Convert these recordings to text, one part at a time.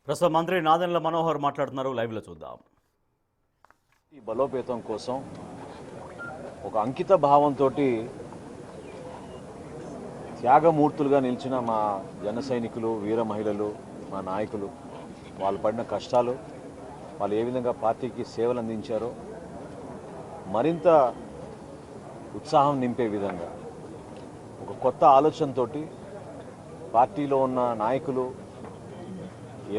ప్రస్తుతం మంత్రి నాదెండ్ల మనోహర్ మాట్లాడుతున్నారు. లైవ్లో చూద్దాం. ఈ బలోపేతం కోసం ఒక అంకిత భావంతో త్యాగమూర్తులుగా నిలిచిన మా జన సైనికులు, వీర మహిళలు, మా నాయకులు, వాళ్ళు పడిన కష్టాలు, వాళ్ళు ఏ విధంగా పార్టీకి సేవలు అందించారో మరింత ఉత్సాహం నింపే విధంగా ఒక కొత్త ఆలోచనతోటి పార్టీలో ఉన్న నాయకులు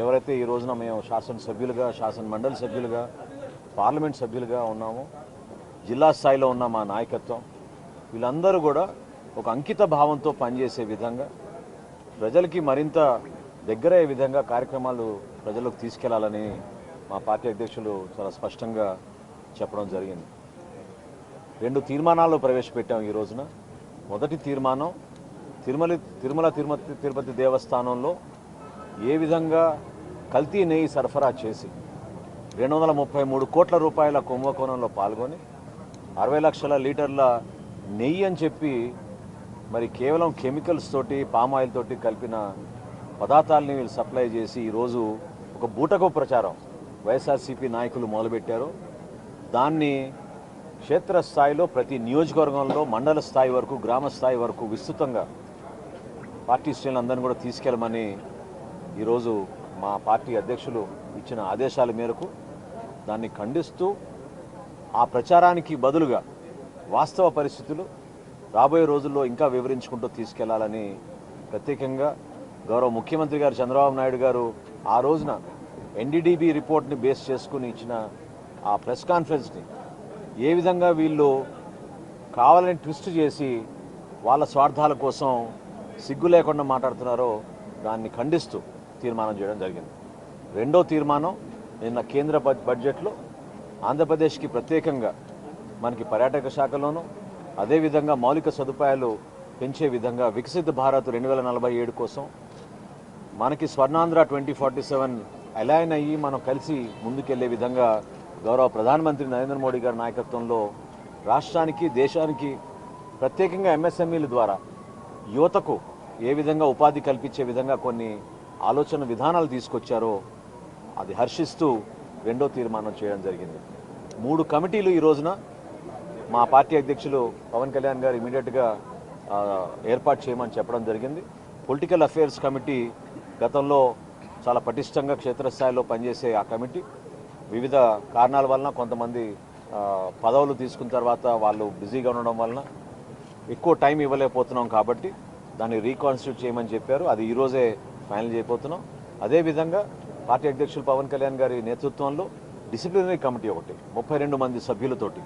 ఎవరైతే ఈ రోజున మేము శాసనసభ్యులుగా, శాసన మండలి సభ్యులుగా, పార్లమెంట్ సభ్యులుగా ఉన్నామో, జిల్లా స్థాయిలో ఉన్న మా నాయకత్వం, వీళ్ళందరూ కూడా ఒక అంకిత భావంతో పనిచేసే విధంగా, ప్రజలకి మరింత దగ్గరయ్యే విధంగా కార్యక్రమాలు ప్రజలకు తీసుకెళ్లాలని మా పార్టీ అధ్యక్షులు చాలా స్పష్టంగా చెప్పడం జరిగింది. 2 తీర్మానాలు ప్రవేశపెట్టాం ఈ రోజున. మొదటి తీర్మానం తిరుపతి దేవస్థానంలో ఏ విధంగా కల్తీ నెయ్యి సరఫరా చేసి 233 కోట్ల రూపాయల కుంభకోణంలో పాల్గొని 60 లక్షల లీటర్ల నెయ్యి అని చెప్పి మరి కేవలం కెమికల్స్ తోటి, పామాయిల్ తోటి కలిపిన పదార్థాలని వీళ్ళు సప్లై చేసి ఈరోజు ఒక బూటకపు ప్రచారం వైఎస్ఆర్సీపీ నాయకులు మొదలుపెట్టారు. దాన్ని క్షేత్రస్థాయిలో ప్రతి నియోజకవర్గంలో మండల స్థాయి వరకు, గ్రామ స్థాయి వరకు విస్తృతంగా పార్టీ శ్రేణులందరినీ కూడా తీసుకెళ్ళమని ఈరోజు మా పార్టీ అధ్యక్షులు ఇచ్చిన ఆదేశాల మేరకు దాన్ని ఖండిస్తూ ఆ ప్రచారానికి బదులుగా వాస్తవ పరిస్థితులు రాబోయే రోజుల్లో ఇంకా వివరించుకుంటూ తీసుకెళ్లాలని ప్రత్యేకంగా గౌరవ ముఖ్యమంత్రి గారు చంద్రబాబు నాయుడు గారు ఆ రోజున ఎన్డీడీబీ రిపోర్ట్ని బేస్ చేసుకుని ఇచ్చిన ఆ ప్రెస్ కాన్ఫరెన్స్ని ఏ విధంగా వీళ్ళు కావాలని ట్విస్ట్ చేసి వాళ్ళ స్వార్థాల కోసం సిగ్గు లేకుండా మాట్లాడుతున్నారో దాన్ని ఖండిస్తూ తీర్మానం చేయడం జరిగింది. రెండో తీర్మానం నిన్న కేంద్ర బడ్జెట్లో ఆంధ్రప్రదేశ్కి ప్రత్యేకంగా మనకి పర్యాటక శాఖలోనూ అదేవిధంగా మౌలిక సదుపాయాలు పెంచే విధంగా వికసిత భారత్ 2047 కోసం మనకి స్వర్ణాంధ్ర 2047 అలైన్ అయ్యి మనం కలిసి ముందుకెళ్లే విధంగా గౌరవ ప్రధానమంత్రి నరేంద్ర మోడీ గారి నాయకత్వంలో రాష్ట్రానికి, దేశానికి ప్రత్యేకంగా ఎంఎస్ఎంఈల ద్వారా యువతకు ఏ విధంగా ఉపాధి కల్పించే విధంగా కొన్ని ఆలోచన విధానాలు తీసుకొచ్చారో అది హర్షిస్తూ రెండో తీర్మానం చేయడం జరిగింది. 3 కమిటీలు ఈ రోజున మా పార్టీ అధ్యక్షులు పవన్ కళ్యాణ్ గారు ఇమీడియట్గా ఏర్పాటు చేయమని చెప్పడం జరిగింది. పొలిటికల్ అఫైర్స్ కమిటీ గతంలో చాలా పటిష్టంగా క్షేత్రస్థాయిలో పనిచేసే ఆ కమిటీ వివిధ కారణాల వలన కొంతమంది పదవులు తీసుకున్న తర్వాత వాళ్ళు బిజీగా ఉండడం వలన ఎక్కువ టైం ఇవ్వలేకపోతున్నాం కాబట్టి దాన్ని రీకాన్స్టిట్యూట్ చేయమని చెప్పారు. అది ఈరోజే ఫైనల్ చేయబోతున్నాం. అదేవిధంగా పార్టీ అధ్యక్షులు పవన్ కళ్యాణ్ గారి నేతృత్వంలో డిసిప్లినరీ కమిటీ ఒకటి 32 మంది సభ్యులతోటి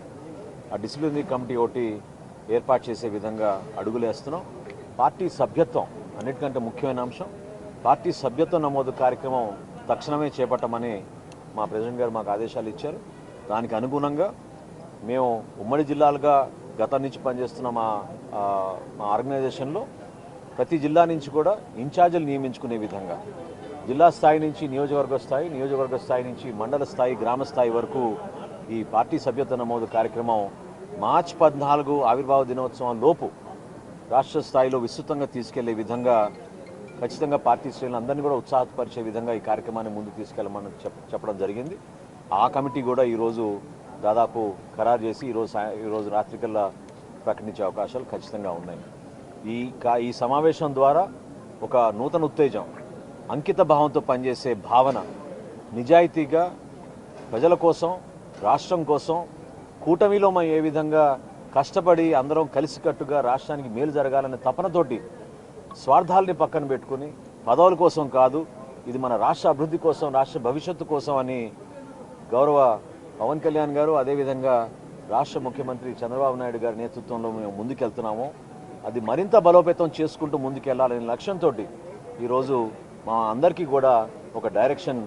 ఆ డిసిప్లినరీ కమిటీ ఒకటి ఏర్పాటు చేసే విధంగా అడుగులేస్తున్నాం. పార్టీ సభ్యత్వం అన్నిటికంటే ముఖ్యమైన అంశం. పార్టీ సభ్యత్వ నమోదు కార్యక్రమం తక్షణమే చేపట్టమని మా ప్రెసిడెంట్ గారు మాకు ఆదేశాలు ఇచ్చారు. దానికి అనుగుణంగా మేము ఉమ్మడి జిల్లాలుగా గతం నుంచి పనిచేస్తున్న మా ఆర్గనైజేషన్లో ప్రతి జిల్లా నుంచి కూడా ఇన్ఛార్జీలు నియమించుకునే విధంగా జిల్లా స్థాయి నుంచి నియోజకవర్గ స్థాయి నుంచి మండల స్థాయి, గ్రామ స్థాయి వరకు ఈ పార్టీ సభ్యత్వ నమోదు కార్యక్రమం మార్చి 14 ఆవిర్భావ దినోత్సవం లోపు రాష్ట్ర స్థాయిలో విస్తృతంగా తీసుకెళ్లే విధంగా ఖచ్చితంగా పార్టీ శ్రేణులందరినీ కూడా ఉత్సాహపరిచే విధంగా ఈ కార్యక్రమాన్ని ముందుకు తీసుకెళ్లమని చెప్పడం జరిగింది. ఆ కమిటీ కూడా ఈరోజు దాదాపు ఖరారు చేసి ఈరోజు రాత్రికల్లా ప్రకటించే అవకాశాలు ఖచ్చితంగా ఉన్నాయి. ఈ సమావేశం ద్వారా ఒక నూతన ఉత్తేజం, అంకిత భావంతో పనిచేసే భావన, నిజాయితీగా ప్రజల కోసం, రాష్ట్రం కోసం కూటమిలో మనం ఏ విధంగా కష్టపడి అందరం కలిసికట్టుగా రాష్ట్రానికి మేలు జరగాలనే తపనతోటి స్వార్థాలని పక్కన పెట్టుకుని పదవుల కోసం కాదు, ఇది మన రాష్ట్ర అభివృద్ధి కోసం, రాష్ట్ర భవిష్యత్తు కోసం అని గౌరవ పవన్ కళ్యాణ్ గారు, అదేవిధంగా రాష్ట్ర ముఖ్యమంత్రి చంద్రబాబు నాయుడు గారి నేతృత్వంలో మేము ముందుకెళ్తున్నాము. అది మరింత బలోపేతం చేసుకుంటూ ముందుకెళ్లాలనే లక్ష్యంతో ఈరోజు మా అందరికీ కూడా ఒక డైరెక్షన్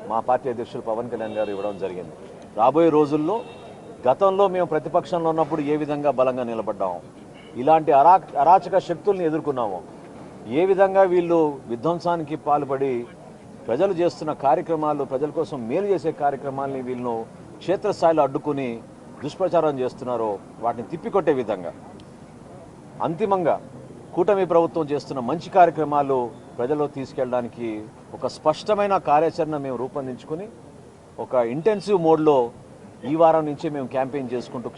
మా పార్టీ అధ్యక్షులు పవన్ కళ్యాణ్ గారు ఇవ్వడం జరిగింది. రాబోయే రోజుల్లో గతంలో మేము ప్రతిపక్షంలో ఉన్నప్పుడు ఏ విధంగా బలంగా నిలబడ్డాము, ఇలాంటి అరాచక శక్తుల్ని ఎదుర్కొన్నాము, ఏ విధంగా వీళ్ళు విధ్వంసానికి పాల్పడి ప్రజలు చేస్తున్న కార్యక్రమాలు, ప్రజల కోసం మేలు చేసే కార్యక్రమాలని వీళ్ళను క్షేత్రస్థాయిలో అడ్డుకుని దుష్ప్రచారం చేస్తున్నారో వాటిని తిప్పికొట్టే విధంగా అంతిమంగా కూటమి ప్రభుత్వం చేస్తున్న మంచి కార్యక్రమాలు ప్రజల్లో తీసుకెళ్ళడానికి ఒక స్పష్టమైన కార్యాచరణ మేము రూపొందించుకుని ఒక ఇంటెన్సివ్ మోడ్లో ఈ వారం నుంచి మేము క్యాంపెయిన్ చేసుకుంటూ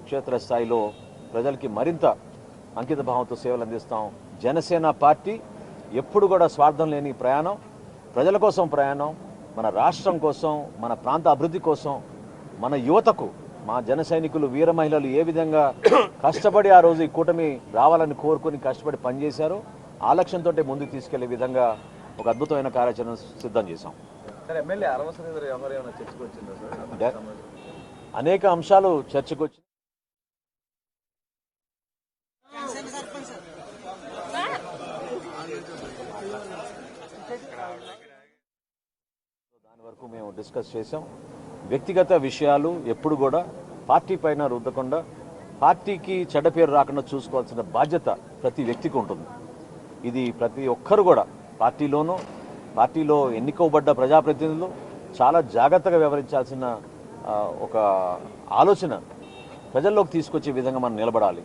క్షేత్రస్థాయిలో ప్రజలకి మరింత అంకిత భావంతో సేవలు అందిస్తాం. జనసేన పార్టీ ఎప్పుడు కూడా స్వార్థం లేని ప్రయాణం, ప్రజల కోసం ప్రయాణం, మన రాష్ట్రం కోసం, మన ప్రాంత అభివృద్ధి కోసం, మన యువతకు, మా జన సైనికులు, వీర మహిళలు ఏ విధంగా కష్టపడి ఆ రోజు ఈ కూటమి రావాలని కోరుకుని కష్టపడి పనిచేశారో ఆ లక్ష్యంతో ముందుకు తీసుకెళ్లే విధంగా ఒక అద్భుతమైన కార్యాచరణ సిద్ధం చేశాం. అనేక అంశాలు చర్చకు వచ్చి దాని వరకు మేము డిస్కస్ చేసాం. వ్యక్తిగత విషయాలు ఎప్పుడు కూడా పార్టీ పైన రుద్దకుండా పార్టీకి చెడ్డ పేరు రాకుండా చూసుకోవాల్సిన బాధ్యత ప్రతి వ్యక్తికి ఉంటుంది. ఇది ప్రతి ఒక్కరు కూడా పార్టీలో ఎన్నుకోబడ్డ ప్రజాప్రతినిధులు చాలా జాగ్రత్తగా వ్యవహరించాల్సిన ఒక ఆలోచన ప్రజల్లోకి తీసుకొచ్చే విధంగా మనం నిలబడాలి.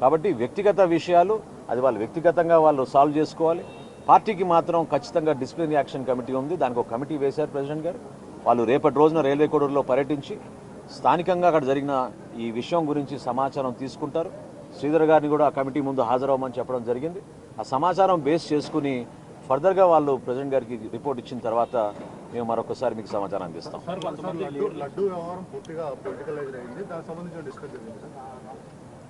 కాబట్టి వ్యక్తిగత విషయాలు అది వాళ్ళు వ్యక్తిగతంగా వాళ్ళు సాల్వ్ చేసుకోవాలి. పార్టీకి మాత్రం ఖచ్చితంగా డిసిప్లినరీ యాక్షన్ కమిటీ ఉంది. దానికి ఒక కమిటీ వేశారు ప్రెసిడెంట్ గారు. వాళ్ళు రేపటి రోజున రైల్వే కోడూరులో పర్యటించి స్థానికంగా అక్కడ జరిగిన ఈ విషయం గురించి సమాచారం తీసుకుంటారు. శ్రీధర్ గారిని కూడా ఆ కమిటీ ముందు హాజరవ్వమని చెప్పడం జరిగింది. ఆ సమాచారం బేస్ చేసుకుని ఫర్దర్గా వాళ్ళు ప్రెసిడెంట్ గారికి రిపోర్ట్ ఇచ్చిన తర్వాత మేము మరొకసారి మీకు సమాచారం అందిస్తాం.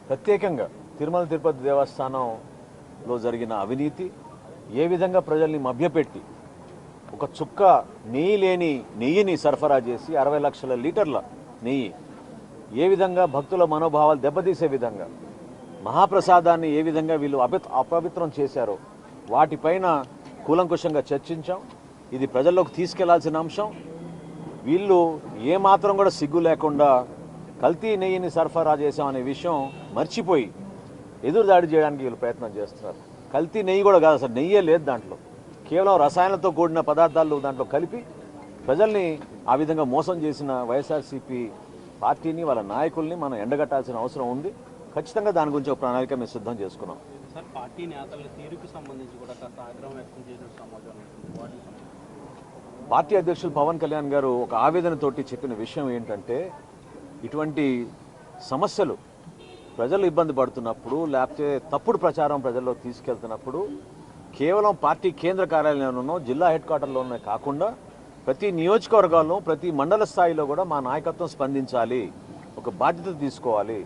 ప్రత్యేకంగా తిరుమల తిరుపతి దేవస్థానంలో జరిగిన అవినీతి, ఏ విధంగా ప్రజల్ని మభ్యపెట్టి ఒక చుక్క నెయ్యి లేని నెయ్యిని సరఫరా చేసి 60 లక్షల లీటర్ల నెయ్యి ఏ విధంగా భక్తుల మనోభావాలు దెబ్బతీసే విధంగా మహాప్రసాదాన్ని ఏ విధంగా వీళ్ళు అపవిత్రం చేశారో వాటిపైన కూలంకుషంగా చర్చించాం. ఇది ప్రజల్లోకి తీసుకెళ్లాల్సిన అంశం. వీళ్ళు ఏమాత్రం కూడా సిగ్గు లేకుండా కల్తీ నెయ్యిని సరఫరా చేశామనే విషయం మర్చిపోయి ఎదురుదాడి చేయడానికి వీళ్ళు ప్రయత్నం చేస్తున్నారు. కల్తీ నెయ్యి కూడా కాదు, అసలు నెయ్యే లేదు దాంట్లో. కేవలం రసాయనాలతో కూడిన పదార్థాలు దాంట్లో కలిపి ప్రజల్ని ఆ విధంగా మోసం చేసిన వైఎస్ఆర్సీపీ పార్టీని, వాళ్ళ నాయకుల్ని మనం ఎండగట్టాల్సిన అవసరం ఉంది. ఖచ్చితంగా దాని గురించి ఒక ప్రణాళిక మేము సిద్ధం చేసుకున్నాం. సార్, పార్టీ నేతల తీరుకు సంబంధించి కూడా కాస్త ఆగ్రహం వ్యక్తం చేసిన సమాచారం. పార్టీ అధ్యక్షులు పవన్ కళ్యాణ్ గారు ఒక ఆవేదనతోటి చెప్పిన విషయం ఏంటంటే, ఇటువంటి సమస్యలు ప్రజలు ఇబ్బంది పడుతున్నప్పుడు, లేకపోతే తప్పుడు ప్రచారం ప్రజల్లో తీసుకెళ్తున్నప్పుడు కేవలం పార్టీ కేంద్ర కార్యాలయంలోనో జిల్లా హెడ్ క్వార్టర్లోనే కాకుండా ప్రతి నియోజకవర్గాల్లో, ప్రతి మండల స్థాయిలో కూడా మా నాయకత్వం స్పందించాలి, ఒక బాధ్యత తీసుకోవాలి.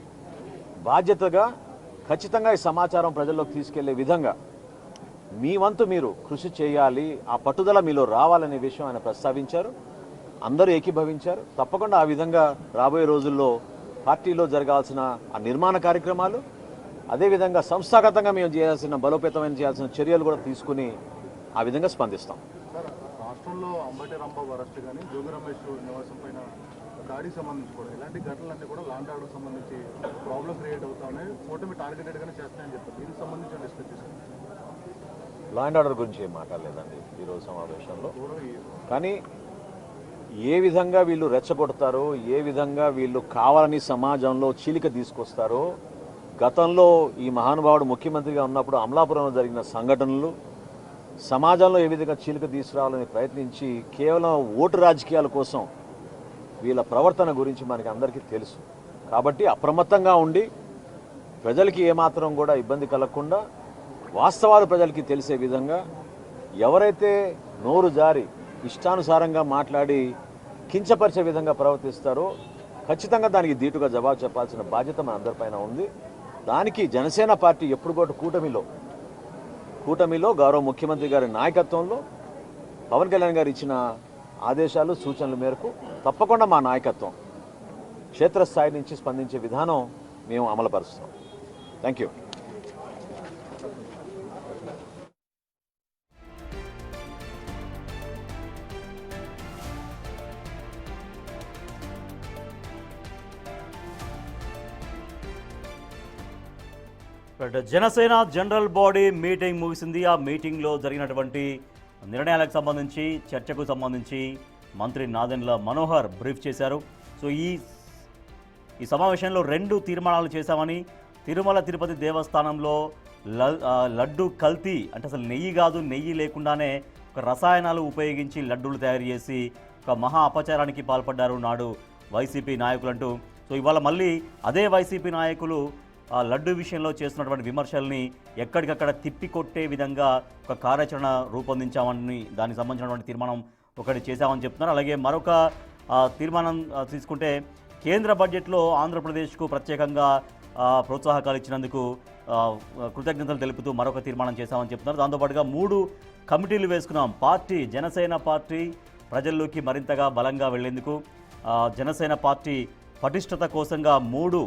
బాధ్యతగా ఖచ్చితంగా ఈ సమాచారం ప్రజల్లోకి తీసుకెళ్లే విధంగా మీ వంతు మీరు కృషి చేయాలి, ఆ పట్టుదల మీలో రావాలనే విషయం ఆయన ప్రస్తావించారు. అందరూ ఏకీభవించారు. తప్పకుండా ఆ విధంగా రాబోయే రోజుల్లో పార్టీలో జరగాల్సిన ఆ నిర్మాణ కార్యక్రమాలు, అదేవిధంగా సంస్థాగతంగా మేము చేయాల్సిన బలోపేతమైన చేయాల్సిన చర్యలు కూడా తీసుకుని ఆ విధంగా స్పందిస్తాం. రాష్ట్రంలో అంబటి రాంబాబు అరెస్ట్ కానీ, జోగి రమేష్ నివాసం పైన దాడికి సంబంధించి కూడా ఇలాంటి ఘటనలన్నీ కూడా లాండ్ ఆర్డర్ సంబంధించి ప్రాబ్లం క్రియేట్ అవుతా ఉన్నాయి. కూటమి టార్గెటెడ్గానే చేస్తాయని చెప్పారు. దీనికి సంబంధించి డిస్కస్ చేసుకుంటాం. లా అండ్ ఆర్డర్ గురించి ఏం మాట్లాడలేదండి ఈరోజు సమావేశంలో. కానీ ఏ విధంగా వీళ్ళు రెచ్చగొడతారో, ఏ విధంగా వీళ్ళు కావాలని సమాజంలో చీలిక తీసుకొస్తారో, గతంలో ఈ మహానుభావుడు ముఖ్యమంత్రిగా ఉన్నప్పుడు అమలాపురంలో జరిగిన సంఘటనలు, సమాజంలో ఏ విధంగా చీలిక తీసుకురావాలని ప్రయత్నించి కేవలం ఓటు రాజకీయాల కోసం వీళ్ళ ప్రవర్తన గురించి మనకి అందరికీ తెలుసు. కాబట్టి అప్రమత్తంగా ఉండి ప్రజలకి ఏమాత్రం కూడా ఇబ్బంది కలగకుండా వాస్తవాలు ప్రజలకి తెలిసే విధంగా ఎవరైతే నోరు జారి ఇష్టానుసారంగా మాట్లాడి కించపరిచే విధంగా ప్రవర్తిస్తారో ఖచ్చితంగా దానికి ధీటుగా జవాబు చెప్పాల్సిన బాధ్యత మన అందరిపైన ఉంది. దానికి జనసేన పార్టీ ఎప్పుడు కూడా కూటమిలో గౌరవ ముఖ్యమంత్రి గారి నాయకత్వంలో పవన్ కళ్యాణ్ గారు ఇచ్చిన ఆదేశాలు, సూచనల మేరకు తప్పకుండా మా నాయకత్వం క్షేత్రస్థాయి నుంచి స్పందించే విధానం మేము అమలుపరుస్తాం. Thank you. Janasena general body meeting ముగిసింది. ఆ మీటింగ్లో జరిగినటువంటి నిర్ణయాలకు సంబంధించి, చర్చకు సంబంధించి మంత్రి నాదెండ్ల మనోహర్ బ్రీఫ్ చేశారు. సో ఈ సమావేశంలో 2 తీర్మానాలు చేశామని, తిరుమల తిరుపతి దేవస్థానంలో లడ్డు కల్తీ, అంటే అసలు నెయ్యి కాదు, నెయ్యి లేకుండానే ఒక రసాయనాలు ఉపయోగించి లడ్డూలు తయారు చేసి ఒక మహా అపచారానికి పాల్పడ్డారు నాడు వైసీపీ నాయకులంటూ. సో ఇవాళ మళ్ళీ అదే వైసీపీ నాయకులు ఆ లడ్డు విషయంలో చేస్తున్నటువంటి విమర్శల్ని ఎక్కడికక్కడ తిప్పికొట్టే విధంగా ఒక కార్యాచరణ రూపొందించామని దానికి సంబంధించినటువంటి తీర్మానం ఒకటి చేశామని చెప్తున్నారు. అలాగే మరొక తీర్మానం తీసుకుంటే కేంద్ర బడ్జెట్లో ఆంధ్రప్రదేశ్కు ప్రత్యేకంగా ప్రోత్సాహకాలు ఇచ్చినందుకు కృతజ్ఞతలు తెలుపుతూ మరొక తీర్మానం చేశామని చెప్తున్నారు. దాంతోపాటుగా 3 కమిటీలు వేసుకున్నాం. పార్టీ జనసేన పార్టీ ప్రజల్లోకి మరింతగా బలంగా వెళ్లేందుకు జనసేన పార్టీ పటిష్టత కోసంగా 3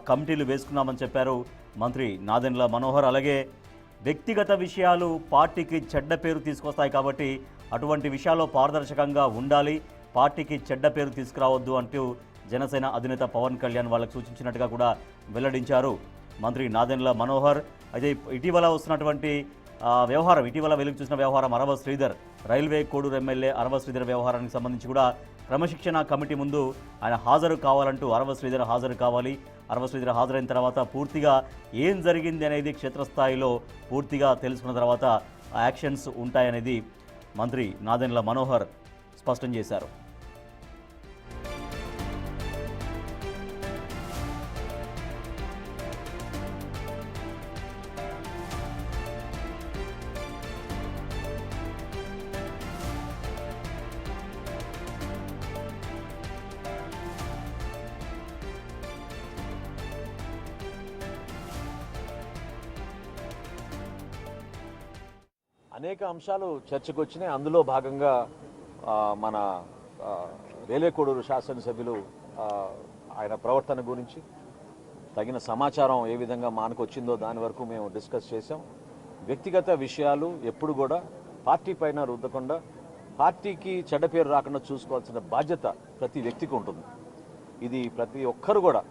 కమిటీలు వేసుకున్నామని చెప్పారు మంత్రి నాదెండ్ల మనోహర్. అలాగే వ్యక్తిగత విషయాలు పార్టీకి చెడ్డ పేరు తీసుకొస్తాయి కాబట్టి అటువంటి విషయాల్లో పారదర్శకంగా ఉండాలి, పార్టీకి చెడ్డ పేరు తీసుకురావద్దు అంటూ జనసేన అధినేత పవన్ కళ్యాణ్ వాళ్ళకు సూచించినట్టుగా కూడా వెల్లడించారు మంత్రి నాదెండ్ల మనోహర్. అయితే ఇటీవల వస్తున్నటువంటి వ్యవహారం, ఇటీవల వెలుగు చూసిన వ్యవహారం అరవ శ్రీధర్, రైల్వే కోడూరు ఎమ్మెల్యే అరవ శ్రీధర్ వ్యవహారానికి సంబంధించి కూడా క్రమశిక్షణ కమిటీ ముందు ఆయన హాజరు కావాలంటూ అరవ శ్రీధర్ హాజరు కావాలి. అరవ శ్రీధర్ హాజరైన తర్వాత పూర్తిగా ఏం జరిగింది అనేది క్షేత్రస్థాయిలో పూర్తిగా తెలుసుకున్న తర్వాత యాక్షన్స్ ఉంటాయనేది మంత్రి నాదెండ్ల మనోహర్ స్పష్టం చేశారు. అనేక అంశాలు చర్చకు వచ్చినాయి. అందులో భాగంగా మన రైల్వే కోడూరు శాసనసభ్యులు ఆయన ప్రవర్తన గురించి తగిన సమాచారం ఏ విధంగా మానుకొచ్చిందో దాని వరకు మేము డిస్కస్ చేసాం. వ్యక్తిగత విషయాలు ఎప్పుడు కూడా పార్టీ పైన రుద్దకుండా పార్టీకి చెడ్డ పేరు రాకుండా చూసుకోవాల్సిన బాధ్యత ప్రతి వ్యక్తికి ఉంటుంది. ఇది ప్రతి ఒక్కరు కూడా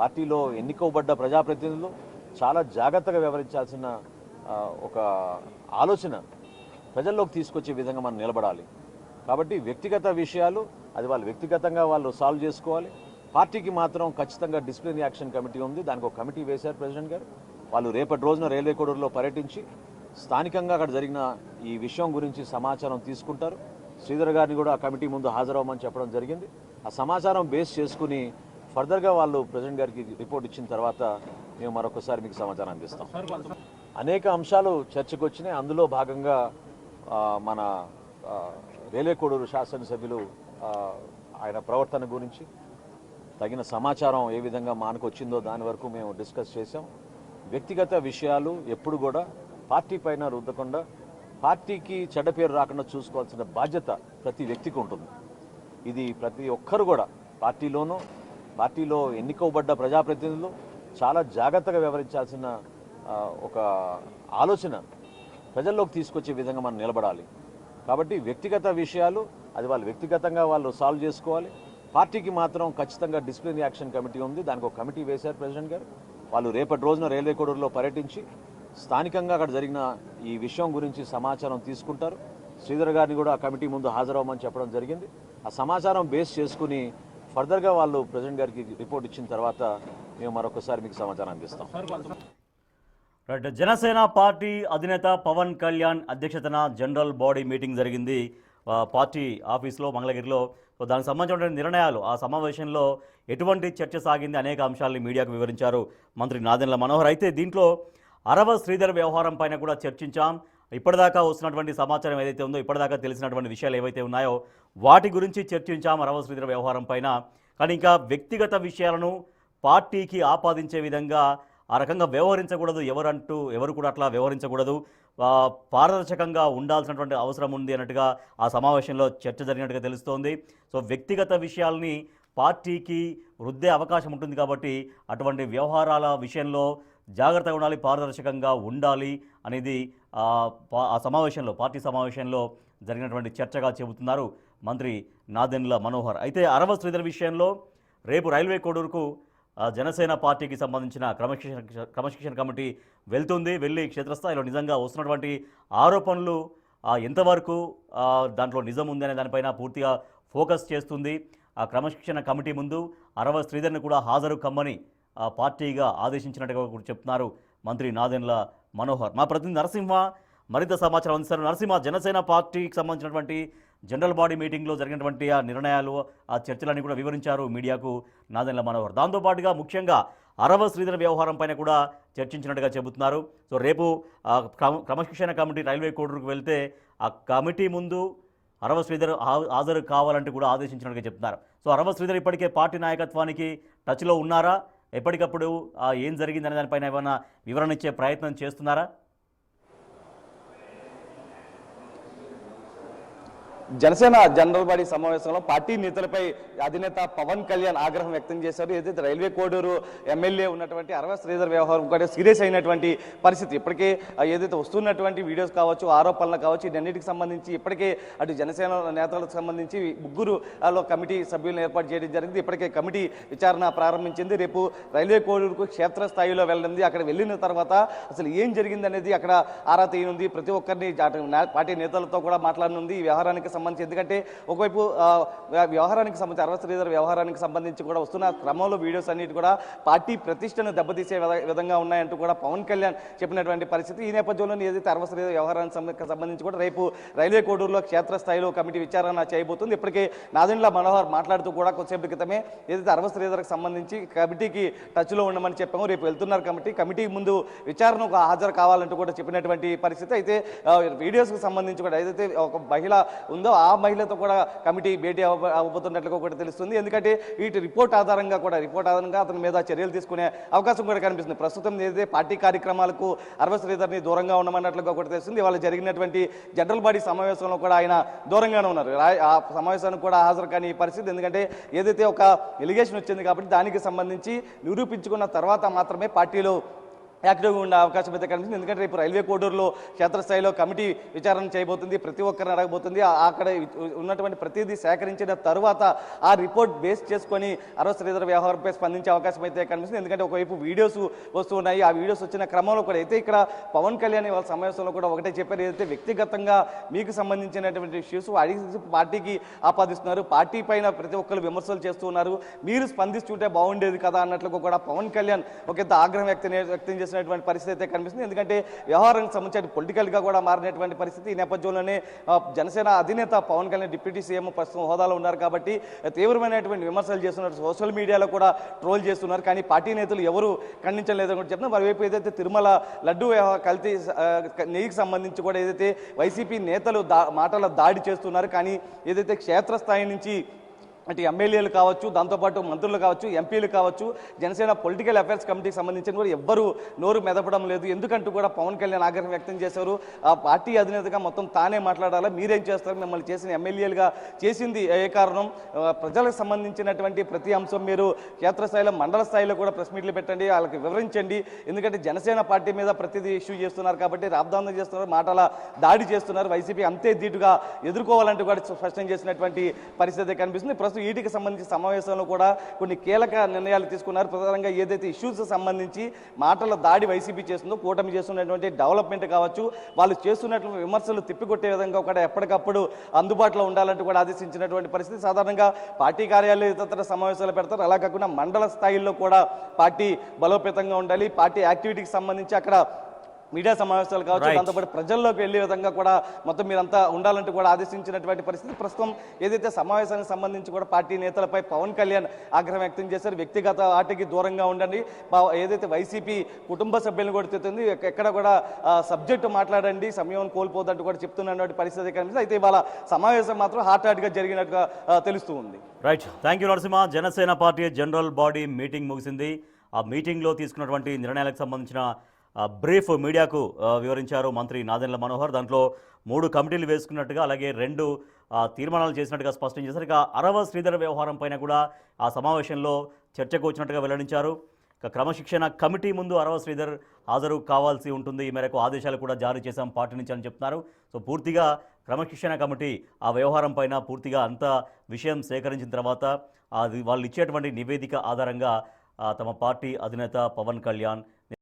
పార్టీలో ఎన్నుకోబడ్డ ప్రజాప్రతినిధులు చాలా జాగ్రత్తగా వ్యవహరించాల్సిన ఒక ఆలోచన ప్రజల్లోకి తీసుకొచ్చే విధంగా మనం నిలబడాలి. కాబట్టి వ్యక్తిగత విషయాలు అది వాళ్ళు వ్యక్తిగతంగా వాళ్ళు సాల్వ్ చేసుకోవాలి. పార్టీకి మాత్రం ఖచ్చితంగా డిసిప్లినరీ యాక్షన్ కమిటీ ఉంది, దానికి ఒక కమిటీ వేశారు ప్రెసిడెంట్ గారు. వాళ్ళు రేపటి రోజున రైల్వే కోడూరులో పర్యటించి స్థానికంగా అక్కడ జరిగిన ఈ విషయం గురించి సమాచారం తీసుకుంటారు. శ్రీధర్ గారిని కూడా ఆ కమిటీ ముందు హాజరవ్వమని చెప్పడం జరిగింది. ఆ సమాచారం బేస్ చేసుకుని ఫర్దర్గా వాళ్ళు ప్రెసిడెంట్ గారికి రిపోర్ట్ ఇచ్చిన తర్వాత మేము మరొకసారి మీకు సమాచారం అందిస్తాం. అనేక అంశాలు చర్చకు వచ్చినాయి. అందులో భాగంగా మన రైల్వే కోడూరు శాసనసభ్యులు ఆయన ప్రవర్తన గురించి తగిన సమాచారం ఏ విధంగా మానుకొచ్చిందో దాని వరకు మేము డిస్కస్ చేసాం. వ్యక్తిగత విషయాలు ఎప్పుడు కూడా పార్టీ పైన రుద్దకుండా పార్టీకి చెడ్డ పేరు రాకుండా చూసుకోవాల్సిన బాధ్యత ప్రతి వ్యక్తికి ఉంటుంది. ఇది ప్రతి ఒక్కరు కూడా పార్టీలో ఎన్నుకోబడ్డ ప్రజాప్రతినిధులు చాలా జాగ్రత్తగా వ్యవహరించాల్సిన ఒక ఆలోచన ప్రజల్లోకి తీసుకొచ్చే విధంగా మనం నిలబడాలి. కాబట్టి వ్యక్తిగత విషయాలు అది వాళ్ళు వ్యక్తిగతంగా వాళ్ళు సాల్వ్ చేసుకోవాలి. పార్టీకి మాత్రం ఖచ్చితంగా డిసిప్లినరీ యాక్షన్ కమిటీ ఉంది, దానికి ఒక కమిటీ వేశారు ప్రెసిడెంట్ గారు. వాళ్ళు రేపటి రోజున రైల్వే కోడూరులో పర్యటించి స్థానికంగా అక్కడ జరిగిన ఈ విషయం గురించి సమాచారం తీసుకుంటారు. శ్రీధర్ గారిని కూడా ఆ కమిటీ ముందు హాజరవ్వమని చెప్పడం జరిగింది. ఆ సమాచారం బేస్ చేసుకుని ఫర్దర్గా వాళ్ళు ప్రెసిడెంట్ గారికి రిపోర్ట్ ఇచ్చిన తర్వాత మేము మరొకసారి మీకు సమాచారం అందిస్తాం. రైట్. జనసేన పార్టీ అధినేత పవన్ కళ్యాణ్ అధ్యక్షతన జనరల్ బాడీ మీటింగ్ జరిగింది పార్టీ ఆఫీస్లో మంగళగిరిలో. సో దానికి సంబంధించిన నిర్ణయాలు, ఆ సమావేశంలో ఎటువంటి చర్చ సాగింది అనేక అంశాలని మీడియాకు వివరించారు మంత్రి నాదెండ్ల మనోహర్. అయితే దీంట్లో అరవ శ్రీధర్ వ్యవహారం పైన కూడా చర్చించాం. ఇప్పటిదాకా వస్తున్నటువంటి సమాచారం ఏదైతే ఉందో, ఇప్పటిదాకా తెలిసినటువంటి విషయాలు ఏవైతే ఉన్నాయో వాటి గురించి చర్చించాం అరవ శ్రీధర్ వ్యవహారం పైన. కానీ ఇంకా వ్యక్తిగత విషయాలను పార్టీకి ఆపాదించే విధంగా ఆ రకంగా వ్యవహరించకూడదు, ఎవరు కూడా అట్లా వ్యవహరించకూడదు, పారదర్శకంగా ఉండాల్సినటువంటి అవసరం ఉంది అన్నట్టుగా ఆ సమావేశంలో చర్చ జరిగినట్టుగా తెలుస్తోంది. సో వ్యక్తిగత విషయాల్ని పార్టీకి రుద్దే అవకాశం ఉంటుంది కాబట్టి అటువంటి వ్యవహారాల విషయంలో జాగ్రత్తగా ఉండాలి, పారదర్శకంగా ఉండాలి అనేది ఆ సమావేశంలో, పార్టీ సమావేశంలో జరిగినటువంటి చర్చగా చెబుతున్నారు మంత్రి నాదెండ్ల మనోహర్. అయితే అరవ శ్రీధర్ విషయంలో రేపు రైల్వే కోడూరుకు జనసేన పార్టీకి సంబంధించిన క్రమశిక్షణ కమిటీ వెళ్ళి క్షేత్రస్థాయిలో నిజంగా వస్తున్నటువంటి ఆరోపణలు ఎంతవరకు దాంట్లో నిజం ఉంది అనే దానిపైన పూర్తిగా ఫోకస్ చేస్తుంది. ఆ క్రమశిక్షణ కమిటీ ముందు అరవ శ్రీధర్ని కూడా హాజరు కమ్మని పార్టీగా ఆదేశించినట్టుగా కూడా చెప్తున్నారు మంత్రి నాదెండ్ల మనోహర్. మా ప్రతినిధి నరసింహ మరింత సమాచారం అందిస్తారు నరసింహ. జనసేన పార్టీకి సంబంధించినటువంటి జనరల్ బాడీ మీటింగ్లో జరిగినటువంటి ఆ నిర్ణయాలు, ఆ చర్చలన్నీ కూడా వివరించారు మీడియాకు నాదెండ్ల మనోహర్. దాంతోపాటుగా ముఖ్యంగా అరవ శ్రీధర్ వ్యవహారం పైన కూడా చర్చించినట్టుగా చెబుతున్నారు. సో రేపు క్రమశిక్షణ కమిటీ రైల్వే కోడూరుకు వెళ్తే ఆ కమిటీ ముందు అరవ శ్రీధర్ హాజరు కావాలంటూ కూడా ఆదేశించినట్టుగా చెప్తున్నారు. సో అరవ శ్రీధర్ ఇప్పటికే పార్టీ నాయకత్వానికి టచ్లో ఉన్నారా? ఎప్పటికప్పుడు ఏం జరిగిందనే దానిపైన ఏమైనా వివరణ ఇచ్చే ప్రయత్నం చేస్తున్నారా? జనసేన జనరల్ బాడీ సమావేశంలో పార్టీ నేతలపై అధినేత పవన్ కళ్యాణ్ ఆగ్రహం వ్యక్తం చేశారు. ఏదైతే రైల్వే కోడూరు ఎమ్మెల్యే ఉన్నటువంటి అరవ శ్రీధర్ వ్యవహారం కూడా సీరియస్ అయినటువంటి పరిస్థితి. ఇప్పటికే ఏదైతే వస్తున్నటువంటి వీడియోస్ కావచ్చు, ఆరోపణలు కావచ్చు, ఇవన్నిటికి సంబంధించి ఇప్పటికే అటు జనసేన నేతలకు సంబంధించి ముగ్గురు కమిటీ సభ్యులను ఏర్పాటు చేయడం జరిగింది. ఇప్పటికే కమిటీ విచారణ ప్రారంభించింది. రేపు రైల్వే కోడూరుకు క్షేత్రస్థాయిలో వెళ్ళింది. అక్కడ వెళ్ళిన తర్వాత అసలు ఏం జరిగింది అనేది అక్కడ ఆరా తీయనుంది. ప్రతి ఒక్కరిని పార్టీ నేతలతో కూడా మాట్లాడనుంది ఈ వ్యవహారానికి సంబంధించి. ఎందుకంటే ఒకవైపు వ్యవహారానికి సంబంధించి అరవ శ్రీధర్ వ్యవహారానికి సంబంధించి కూడా వస్తున్న క్రమంలో వీడియోస్ అన్నిటి కూడా పార్టీ ప్రతిష్టను దెబ్బతీసే విధంగా ఉన్నాయంటూ కూడా పవన్ కళ్యాణ్ చెప్పినటువంటి పరిస్థితి. ఈ నేపథ్యంలో ఏదైతే అరవ శ్రీధర్ వ్యవహారానికి సంబంధించి కూడా రేపు రైల్వే కోడూరులో క్షేత్రస్థాయిలో కమిటీ విచారణ చేయబోతుంది. ఇప్పటికే నాదెండ్ల మనోహర్ మాట్లాడుతూ కూడా కొద్దిసేపు క్రితమే ఏదైతే అరవ శ్రీధర్కి సంబంధించి కమిటీకి టచ్లో ఉండమని చెప్పాము. రేపు వెళ్తున్నారు కమిటీ ముందు విచారణకు హాజరు కావాలంటూ కూడా చెప్పినటువంటి పరిస్థితి. అయితే వీడియోస్కి సంబంధించి కూడా ఏదైతే ఒక మహిళ ఉందో ఆ మహిళతో కూడా కమిటీ భేటీ అవ్వబోతున్నట్లుగా కూడా తెలుస్తుంది. ఎందుకంటే వీటి రిపోర్ట్ ఆధారంగా అతని మీద చర్యలు తీసుకునే అవకాశం కూడా కనిపిస్తుంది. ప్రస్తుతం ఏదైతే పార్టీ కార్యక్రమాలకు అరవ శ్రీధర్ని దూరంగా ఉండమన్నట్లుగా కూడా తెలుస్తుంది. ఇవాళ జరిగినటువంటి జనరల్ బాడీ సమావేశంలో కూడా ఆయన దూరంగానే ఉన్నారు. ఆ సమావేశానికి కూడా హాజరు కాని పరిస్థితి. ఎందుకంటే ఏదైతే ఒక ఎలిగేషన్ వచ్చింది కాబట్టి దానికి సంబంధించి నిరూపించుకున్న తర్వాత మాత్రమే పార్టీలో యాక్టివ్గా ఉండే అవకాశం అయితే కనిపిస్తుంది. ఎందుకంటే రేపు రైల్వే కోడూరులో క్షేత్రస్థాయిలో కమిటీ విచారణ చేయబోతుంది. ప్రతి ఒక్కరిని అడగబోతుంది. అక్కడ ఉన్నటువంటి ప్రతిదీ సేకరించిన తరువాత ఆ రిపోర్ట్ బేస్ చేసుకొని అరవ శ్రీధర్ వ్యవహారంపై స్పందించే అవకాశం అయితే కనిపిస్తుంది. ఎందుకంటే ఒకవైపు వీడియోస్ వస్తున్నాయి. ఆ వీడియోస్ వచ్చిన క్రమంలో కూడా అయితే ఇక్కడ పవన్ కళ్యాణ్ వాళ్ళ సమావేశంలో కూడా ఒకటే చెప్పారు. ఏదైతే వ్యక్తిగతంగా మీకు సంబంధించినటువంటి ఇష్యూస్ అడిగి పార్టీకి ఆపాదిస్తున్నారు, పార్టీ పైన ప్రతి ఒక్కరు విమర్శలు చేస్తున్నారు, మీరు స్పందిస్తుంటే బాగుండేది కదా అన్నట్లుగా కూడా పవన్ కళ్యాణ్ ఒక ఆగ్రహం వ్యక్తం చేసిన పరిస్థితి అయితే కనిపిస్తుంది. ఎందుకంటే వ్యవహారానికి సంబంధించి పొలిటికల్ గా కూడా మారినటువంటి పరిస్థితి. ఈ నేపథ్యంలోనే జనసేన అధినేత పవన్ కళ్యాణ్ డిప్యూటీ సీఎం ప్రస్తుతం హోదాలో ఉన్నారు కాబట్టి తీవ్రమైనటువంటి విమర్శలు చేస్తున్నారు. సోషల్ మీడియాలో కూడా ట్రోల్ చేస్తున్నారు. కానీ పార్టీ నేతలు ఎవరు ఖండించలేదని కూడా చెప్తున్నారు. మరోవైపు ఏదైతే తిరుమల లడ్డు కల్తీ నెయ్యికి సంబంధించి కూడా ఏదైతే వైసీపీ నేతలు మాటల దాడి చేస్తున్నారు. కానీ ఏదైతే క్షేత్రస్థాయి నుంచి అంటే ఎమ్మెల్యేలు కావచ్చు, దాంతోపాటు మంత్రులు కావచ్చు, ఎంపీలు కావచ్చు, జనసేన పొలిటికల్ అఫైర్స్ కమిటీకి సంబంధించిన కూడా ఎవ్వరూ నోరు మెదపడం లేదు. ఎందుకంటూ కూడా పవన్ కళ్యాణ్ ఆగ్రహం వ్యక్తం చేశారు. ఆ పార్టీ అధినేతగా మొత్తం తానే మాట్లాడాలా, మీరేం చేస్తారు, మిమ్మల్ని చేసిన ఎమ్మెల్యేలుగా చేసింది ఏ కారణం, ప్రజలకు సంబంధించినటువంటి ప్రతి అంశం మీరు క్షేత్రస్థాయిలో మండల స్థాయిలో కూడా ప్రెస్ మీట్లు పెట్టండి, వాళ్ళకి వివరించండి. ఎందుకంటే జనసేన పార్టీ మీద ప్రతిదీ ఇష్యూ చేస్తున్నారు కాబట్టి రాబ్దాంతం చేస్తున్నారు, మాటల దాడి చేస్తున్నారు. వైసీపీ అంతే ధీటుగా ఎదుర్కోవాలంటూ కూడా స్పష్టం చేసినటువంటి పరిస్థితి కనిపిస్తుంది. వీటికి సంబంధించి సమావేశంలో కూడా కొన్ని కీలక నిర్ణయాలు తీసుకున్నారు. ప్రధానంగా ఏదైతే ఇష్యూస్ సంబంధించి మాటల దాడి వైసీపీ చేస్తుందో, కూటమి చేస్తున్నటువంటి డెవలప్మెంట్ కావచ్చు, వాళ్ళు చేస్తున్నటువంటి విమర్శలు తిప్పికొట్టే విధంగా కూడా ఎప్పటికప్పుడు అందుబాటులో ఉండాలంటూ కూడా ఆదేశించినటువంటి పరిస్థితి. సాధారణంగా పార్టీ కార్యాలయాలు ఇతర సమావేశాలు పెడతారు. అలా కాకుండా మండల స్థాయిలో కూడా పార్టీ బలోపేతంగా ఉండాలి. పార్టీ యాక్టివిటీకి సంబంధించి అక్కడ మీడియా సమావేశాలు కావచ్చు, దాంతోపాటు ప్రజల్లోకి వెళ్లే విధంగా కూడా మొత్తం మీరంతా ఉండాలంటూ కూడా ఆదేశించినటువంటి పరిస్థితి. ప్రస్తుతం ఏదైతే సమావేశానికి సంబంధించి కూడా పార్టీ నేతలపై పవన్ కళ్యాణ్ ఆగ్రహం వ్యక్తం చేశారు. వ్యక్తిగత ఆటకి దూరంగా ఉండండి, ఏదైతే వైసీపీ కుటుంబ సభ్యులను కూడా తిరుగుతుంది, ఎక్కడ కూడా సబ్జెక్టు మాట్లాడండి, సమయం కోల్పోదంటూ కూడా చెప్తున్నటువంటి పరిస్థితి కనిపిస్తుంది. అయితే ఇవాళ సమావేశం మాత్రం హాట్గా జరిగినట్టుగా తెలుస్తూ ఉంది. Right, thank you Narasimha. Janasena party general body meeting ముగిసింది. ఆ మీటింగ్లో తీసుకున్నటువంటి నిర్ణయాలకు సంబంధించిన బ్రీఫ్ మీడియాకు వివరించారు మంత్రి నాదెండ్ల మనోహర్. దాంట్లో 3 కమిటీలు వేసుకున్నట్టుగా, అలాగే 2 తీర్మానాలు చేసినట్టుగా స్పష్టం చేశారు. ఇక అరవ శ్రీధర్ వ్యవహారం పైన కూడా ఆ సమావేశంలో చర్చకు వచ్చినట్టుగా వెల్లడించారు. ఇక క్రమశిక్షణ కమిటీ ముందు అరవ శ్రీధర్ హాజరు కావాల్సి ఉంటుంది. ఈ మేరకు ఆదేశాలు కూడా జారీ చేశాం పార్టీ నుంచి అని చెప్తున్నారు. సో పూర్తిగా క్రమశిక్షణ కమిటీ ఆ వ్యవహారం పైన పూర్తిగా అంత విషయం సేకరించిన తర్వాత వాళ్ళు ఇచ్చేటువంటి నివేదిక ఆధారంగా తమ పార్టీ అధినేత పవన్ కళ్యాణ్